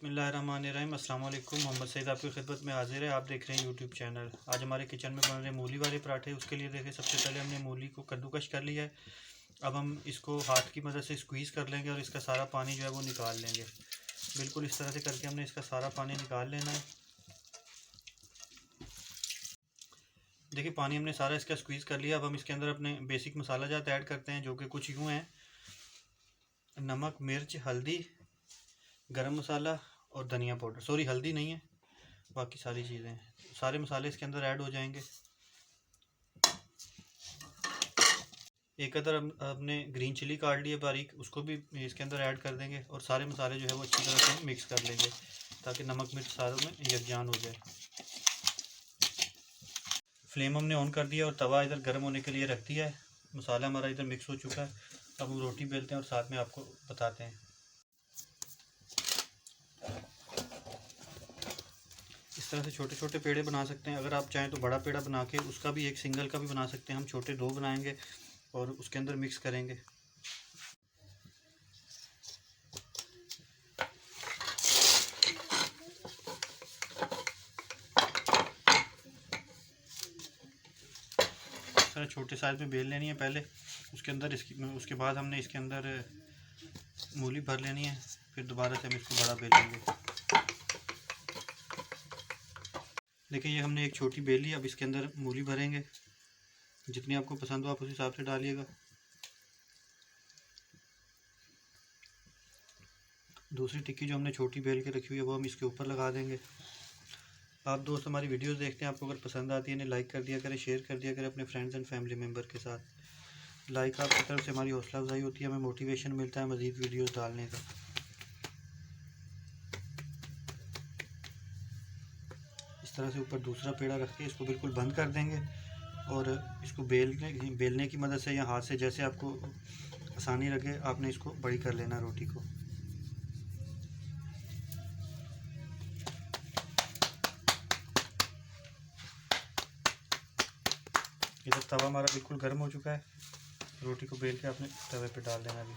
बिस्मिल्लाहिर्रहमानिर्रहीम। अस्सलाम वालेकुम। मोहम्मद सईद आपकी खिदमत में हाजिर है। आप देख रहे हैं यूट्यूब चैनल। आज हमारे किचन में बन रहे मूली वाले पराठे। उसके लिए देखें, सबसे पहले हमने मूली को कद्दूकश कर लिया है। अब हम इसको हाथ की मदद से स्क्वीज़ कर लेंगे और इसका सारा पानी जो है वो निकाल लेंगे। बिल्कुल इस तरह से करके हमने इसका सारा पानी निकाल लेना है। देखिए, पानी हमने सारा इसका स्क्वीज़ कर लिया। अब हम इसके अंदर अपने बेसिक मसाला जात ऐड करते हैं, जो कि कुछ यूँ हैं: नमक, मिर्च, हल्दी, गरम मसाला और धनिया पाउडर। सॉरी, हल्दी नहीं है, बाकी सारी चीज़ें हैं। सारे मसाले इसके अंदर ऐड हो जाएंगे। एक अदर हमने ग्रीन चिली काट ली है बारीक, उसको भी इसके अंदर ऐड कर देंगे और सारे मसाले जो है वो अच्छी तरह से मिक्स कर लेंगे, ताकि नमक मिर्च सारों में यकजान हो जाए। फ्लेम हमने ऑन कर दिया और तवा इधर गर्म होने के लिए रख दिया है। मसाला हमारा इधर मिक्स हो चुका है। अब हम रोटी बेलते हैं और साथ में आपको बताते हैं। इस तरह से छोटे छोटे पेड़े बना सकते हैं। अगर आप चाहें तो बड़ा पेड़ा बना के उसका भी एक सिंगल का भी बना सकते हैं। हम छोटे दो बनाएंगे और उसके अंदर मिक्स करेंगे। इस तरह छोटे साइज़ में बेल लेनी है पहले। उसके बाद हमने इसके अंदर मूली भर लेनी है। फिर दोबारा से हम इसको बड़ा बेलेंगे। देखिए, ये हमने एक छोटी बेल ली। अब इसके अंदर मूली भरेंगे। जितनी आपको पसंद हो आप उस हिसाब से डालिएगा। दूसरी टिक्की जो हमने छोटी बेल के रखी हुई है वो हम इसके ऊपर लगा देंगे। आप दोस्त हमारी वीडियोस देखते हैं, आपको अगर पसंद आती है इन्हें लाइक कर दिया करें, शेयर कर दिया करें अपने फ्रेंड्स एंड फैमिली मेम्बर के साथ। लाइक आपकी तरफ से हमारी हौसला अफजाई होती है, हमें मोटिवेशन मिलता है मज़ीद वीडियोस डालने का। इस तरह से ऊपर दूसरा पेड़ा रख के इसको बिल्कुल बंद कर देंगे और इसको बेलने की मदद से या हाथ से, जैसे आपको आसानी लगे, आपने इसको बड़ी कर लेना रोटी को। इधर तवा हमारा बिल्कुल गर्म हो चुका है। रोटी को बेल के आपने तवे पे डाल देना भी।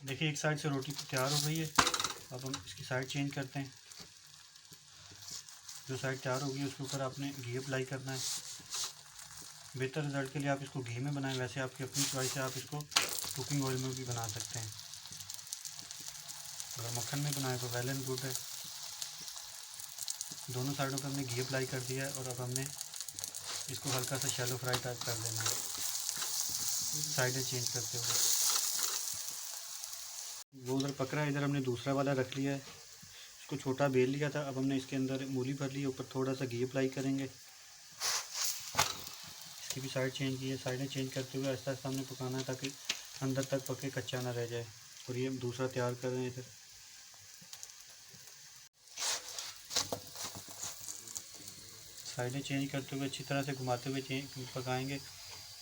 देखिए, एक साइड से रोटी तैयार हो गई है। अब हम इसकी साइड चेंज करते हैं। जो साइड तैयार होगी उसके ऊपर आपने घी अप्लाई करना है। बेहतर रिज़ल्ट के लिए आप इसको घी में बनाएं। वैसे आपकी अपनी चॉइस है, आप इसको कुकिंग ऑयल में भी बना सकते हैं। अगर मक्खन में बनाएं तो वेल एंड गुड है। दोनों साइडों पर हमने घी अप्लाई कर दिया है और अब हमने इसको हल्का सा शैलो फ्राई टाइप कर देना है, साइडें चेंज करते हुए। वो उधर पक रहा है, इधर हमने दूसरा वाला रख लिया है। इसको छोटा बेल लिया था। अब हमने इसके अंदर मूली भर ली है। ऊपर थोड़ा सा घी अप्लाई करेंगे। इसकी भी साइड चेंज की है। साइडें चेंज करते हुए आहिस्ता आहिस्ता हमने पकाना है, ताकि अंदर तक पके कच्चा ना रह जाए। और ये हम दूसरा तैयार कर रहे हैं। इधर साइडें चेंज करते हुए अच्छी तरह से घुमाते हुए पकाएंगे,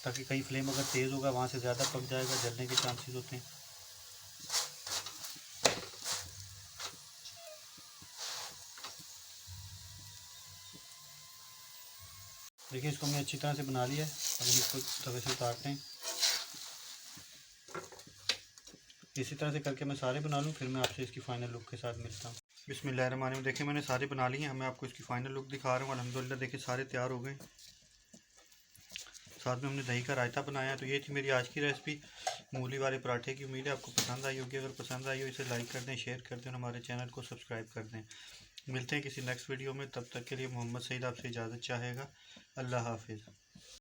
ताकि कहीं फ्लेम अगर तेज़ होगा वहाँ से ज़्यादा पक जाएगा, जलने के चांसेस होते हैं। देखिए, इसको हमने अच्छी तरह से बना लिया है। अब हम इसको तवे से उतारते हैं। इसी तरह से करके मैं सारे बना लूँ, फिर मैं आपसे इसकी फ़ाइनल लुक के साथ मिलता हूँ। बिस्मिल्लाहिर्रहमानिर्रहीम। देखिए, मैंने सारे बना लिए हैं। मैं आपको इसकी फ़ाइनल लुक दिखा रहा हूँ। अल्हम्दुलिल्लाह, देखिए सारे तैयार हो गए। साथ में हमने दही का रायता बनाया है। तो ये थी मेरी आज की रेसिपी, मूली वाले पराठे की। उम्मीद है आपको पसंद आई होगी। अगर पसंद आई हो इसे लाइक कर दें, शेयर कर दें और हमारे चैनल को सब्सक्राइब कर दें। मिलते हैं किसी नेक्स्ट वीडियो में। तब तक के लिए मोहम्मद सईद आपसे इजाज़त चाहेगा। अल्लाह हाफिज़।